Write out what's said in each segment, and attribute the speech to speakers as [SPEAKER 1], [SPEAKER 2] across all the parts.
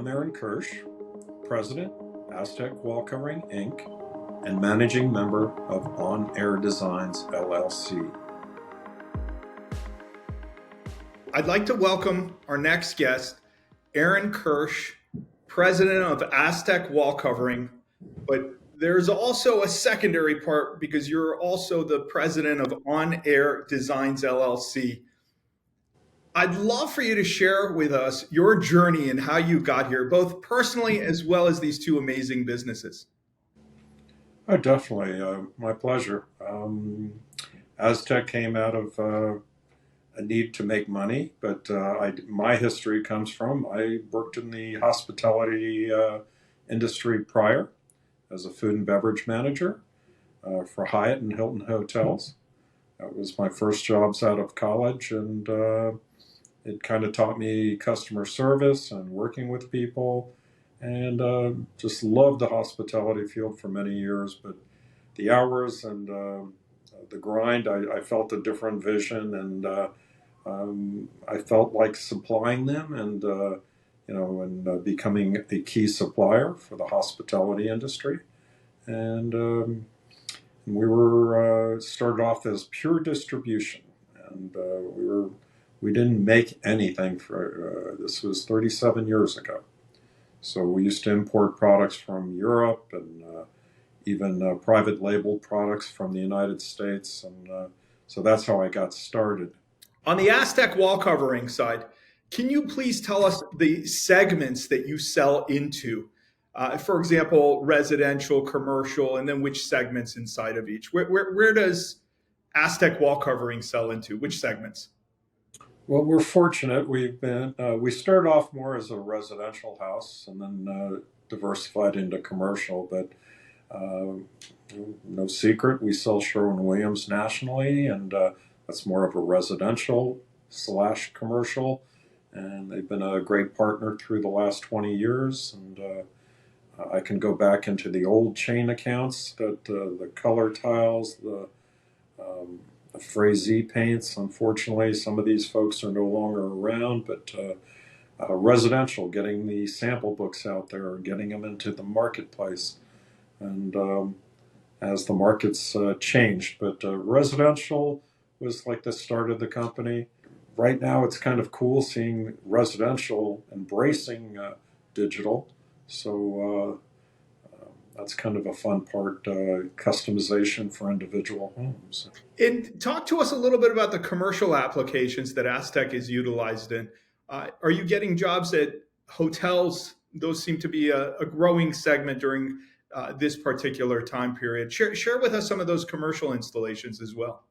[SPEAKER 1] I'm Aaron Kirsch, President, Astek Wallcovering, Inc., and Managing Member of On Air Designs, LLC.
[SPEAKER 2] I'd like to welcome our next guest, Aaron Kirsch, President of Astek Wallcovering. But there's also a secondary part because you're also the President of On Air Designs, LLC. I'd love for you to share with us your journey and how you got here, both personally as well as these two amazing businesses.
[SPEAKER 1] Oh, definitely. My pleasure. Aztec came out of a need to make money, but my history comes from I worked in the hospitality industry prior as a food and beverage manager for Hyatt and Hilton hotels. That was my first jobs out of college, and it kind of taught me customer service and working with people, and just loved the hospitality field for many years. But the hours and the grind, I felt a different vision, and I felt like supplying them, and becoming a key supplier for the hospitality industry. And we were started off as pure distribution, and we didn't make anything for this was 37 years ago. So we used to import products from Europe and even private labeled products from the United States, and so that's how I got started.
[SPEAKER 2] On the Astek Wallcovering side, can you please tell us the segments that you sell into? For example, residential, commercial, and then which segments inside of each. Where does Astek Wallcovering sell into? Which segments?
[SPEAKER 1] Well, we're fortunate. We started off more as a residential house, and then diversified into commercial. But no secret, we sell Sherwin-Williams nationally, and that's more of a residential / commercial. And they've been a great partner through the last 20 years. And I can go back into the old chain accounts, that the color tiles, the Frazee paints. Unfortunately, some of these folks are no longer around, but residential, getting the sample books out there, getting them into the marketplace, and as the markets changed. But residential was like the start of the company. Right now, it's kind of cool seeing residential embracing digital. So that's kind of a fun part, customization for individual homes.
[SPEAKER 2] And talk to us a little bit about the commercial applications that Astek is utilized in. Are you getting jobs at hotels? Those seem to be a growing segment during this particular time period. Share with us some of those commercial installations as well.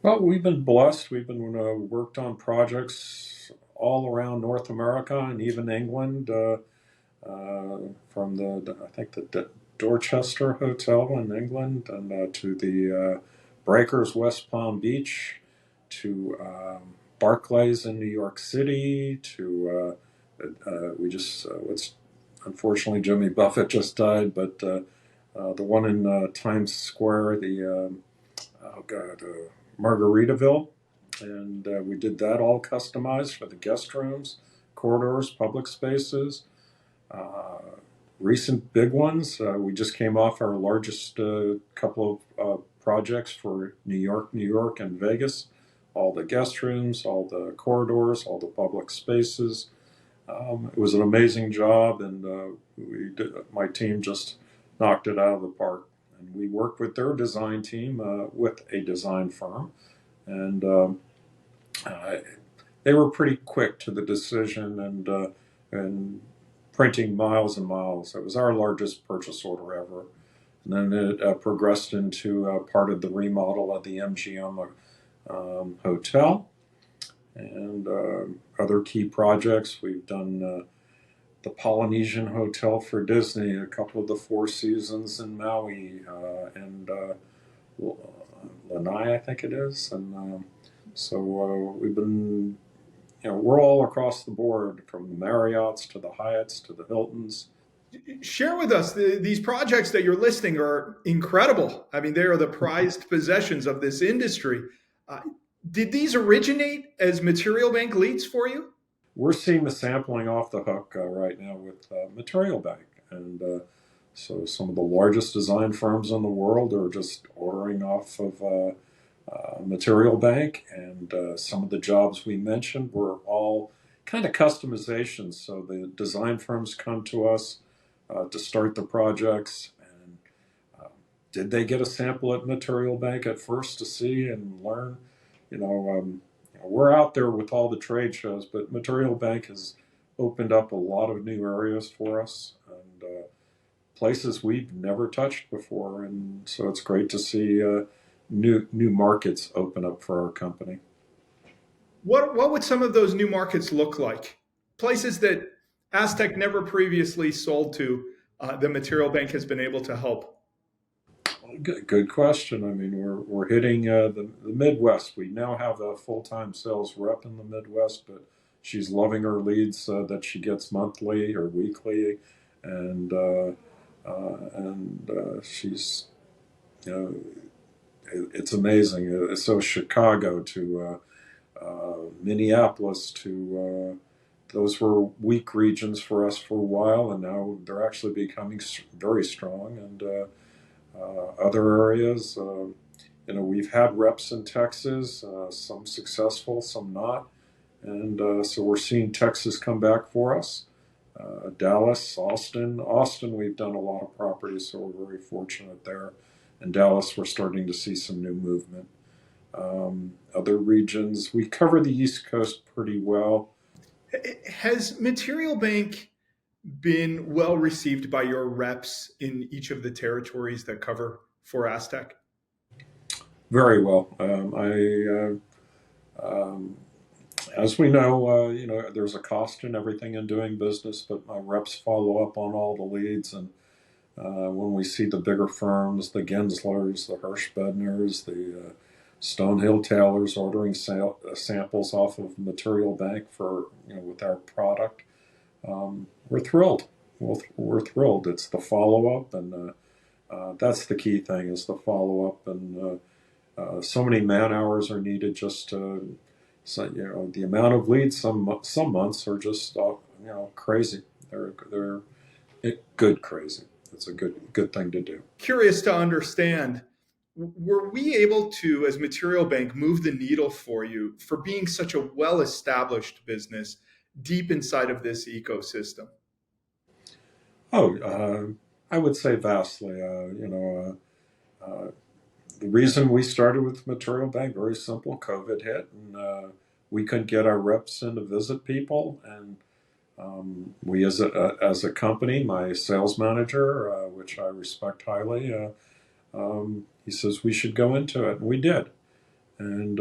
[SPEAKER 1] Well, we've been blessed. We've been worked on projects all around North America and even England. From the Dorchester Hotel in England, and to the Breakers West Palm Beach, to Barclays in New York City, to unfortunately Jimmy Buffett just died, but the one in Times Square, Margaritaville, and we did that all customized for the guest rooms, corridors, public spaces. Recent big ones, we just came off our largest couple of projects for New York, and Vegas. All the guest rooms, all the corridors, all the public spaces. It was an amazing job, and my team just knocked it out of the park. And we worked with their design team, with a design firm, and they were pretty quick to the decision, and printing miles and miles. It was our largest purchase order ever. And then it progressed into part of the remodel of the MGM hotel, and other key projects. We've done the Polynesian Hotel for Disney, a couple of the Four Seasons in Maui, and Lanai, I think it is. And so we've been, we're all across the board, from the Marriotts to the Hyatts to the Hiltons.
[SPEAKER 2] Share with us, these projects that you're listing are incredible. I mean, they are the prized possessions of this industry. Did these originate as material bank leads for you?
[SPEAKER 1] we're seeing the sampling off the hook right now with Material Bank. And so some of the largest design firms in the world are just ordering off of Material Bank. And some of the jobs we mentioned were all kind of customizations. So the design firms come to us to start the projects. And did they get a sample at Material Bank at first to see and learn? You know, we're out there with all the trade shows, but Material Bank has opened up a lot of new areas for us and places we've never touched before, and so it's great to see new markets open up for our company.
[SPEAKER 2] What would some of those new markets look like? Places that Astek never previously sold to, the Material Bank has been able to help.
[SPEAKER 1] Good question. I mean, we're hitting the Midwest. We now have a full-time sales rep in the Midwest, but she's loving her leads that she gets monthly or weekly, and she's, you know, it's amazing. So Chicago to Minneapolis to those were weak regions for us for a while, and now they're actually becoming very strong. And other areas, we've had reps in Texas, some successful, some not, and so we're seeing Texas come back for us. Dallas, Austin, we've done a lot of properties, so we're very fortunate there. In Dallas, we're starting to see some new movement. Other regions, we cover the East Coast pretty well.
[SPEAKER 2] Has Material Bank been well received by your reps in each of the territories that cover for Astek?
[SPEAKER 1] Very well. As we know, there's a cost in everything in doing business, but my reps follow up on all the leads. And when we see the bigger firms, the Genslers, the Hirschbedners, the Stonehill Taylors ordering samples off of Material Bank for with our product, we're thrilled. We're thrilled. It's the follow up, and that's the key thing: is the follow up. And so many man hours are needed just to. So the amount of leads some months are just crazy. They're good crazy. It's a good thing to do.
[SPEAKER 2] Curious to understand, were we able to, as Material Bank, move the needle for you for being such a well-established business deep inside of this ecosystem?
[SPEAKER 1] Oh, I would say vastly. The reason we started with Material Bank, very simple. COVID hit, and we couldn't get our reps in to visit people, and we, as a company, my sales manager, which I respect highly, he says we should go into it, and we did. And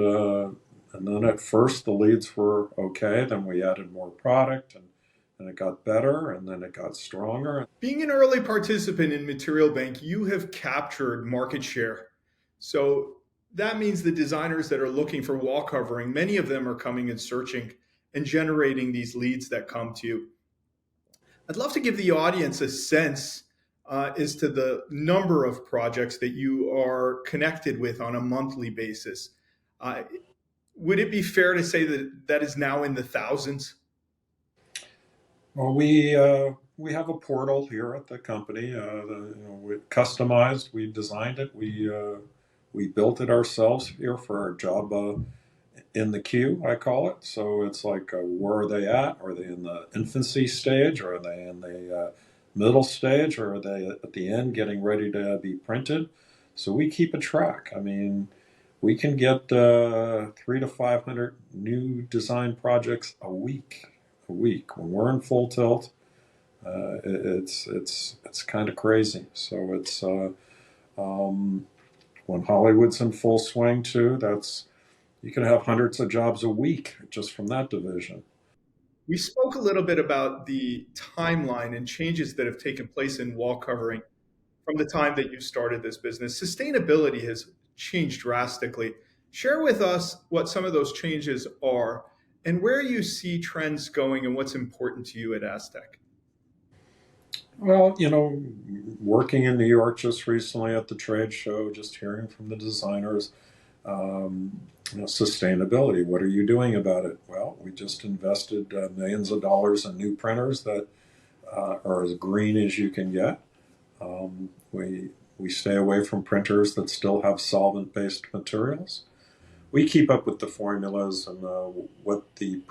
[SPEAKER 1] then at first the leads were okay. Then we added more product, and it got better, and then it got stronger.
[SPEAKER 2] Being an early participant in Material Bank, you have captured market share. So that means the designers that are looking for wall covering, many of them are coming and searching and generating these leads that come to you. I'd love to give the audience a sense as to the number of projects that you are connected with on a monthly basis. Would it be fair to say that that is now in the thousands?
[SPEAKER 1] Well, we have a portal here at the company. We customized. We designed it. We built it ourselves here for our job in the queue, I call it. So it's like, where are they at? Are they in the infancy stage? Or are they in the middle stage? Or are they at the end getting ready to be printed? So we keep a track. I mean, we can get 300 to 500 new design projects a week. When we're in full tilt, it's kind of crazy. So it's when Hollywood's in full swing too. You can have hundreds of jobs a week just from that division.
[SPEAKER 2] We spoke a little bit about the timeline and changes that have taken place in wall covering from the time that you started this business. Sustainability has changed drastically. Share with us what some of those changes are and where you see trends going and what's important to you at Astek.
[SPEAKER 1] Well, working in New York just recently at the trade show, just hearing from the designers, Sustainability. What are you doing about it? Well, we just invested millions of dollars in new printers that are as green as you can get. We stay away from printers that still have solvent-based materials. We keep up with the formulas and what the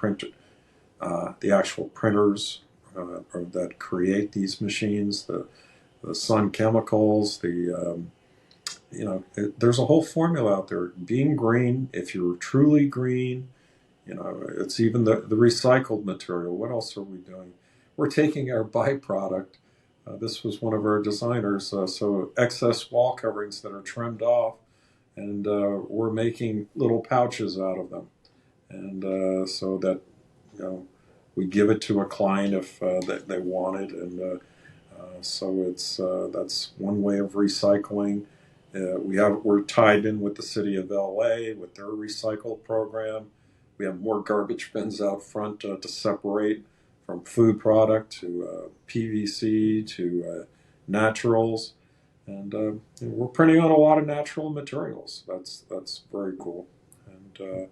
[SPEAKER 1] actual printers or that create these machines, the sun chemicals, there's a whole formula out there. Being green, if you're truly green, it's even the recycled material. What else are we doing? We're taking our byproduct. This was one of our designers. So excess wall coverings that are trimmed off, and we're making little pouches out of them, and so that we give it to a client if they want it, and so that's one way of recycling. We're tied in with the city of LA with their recycle program. We have more garbage bins out front to separate from food product to PVC to naturals, and we're printing on a lot of natural materials. That's very cool, and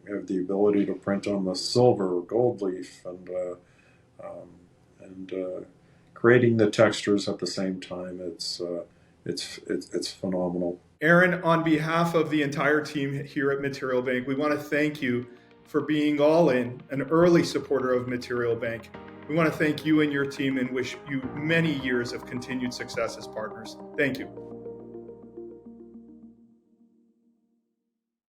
[SPEAKER 1] we have the ability to print on the silver, gold leaf, and creating the textures at the same time. It's phenomenal.
[SPEAKER 2] Aaron, on behalf of the entire team here at Material Bank, we want to thank you for being all in, an early supporter of Material Bank. We want to thank you and your team and wish you many years of continued success as partners. Thank you.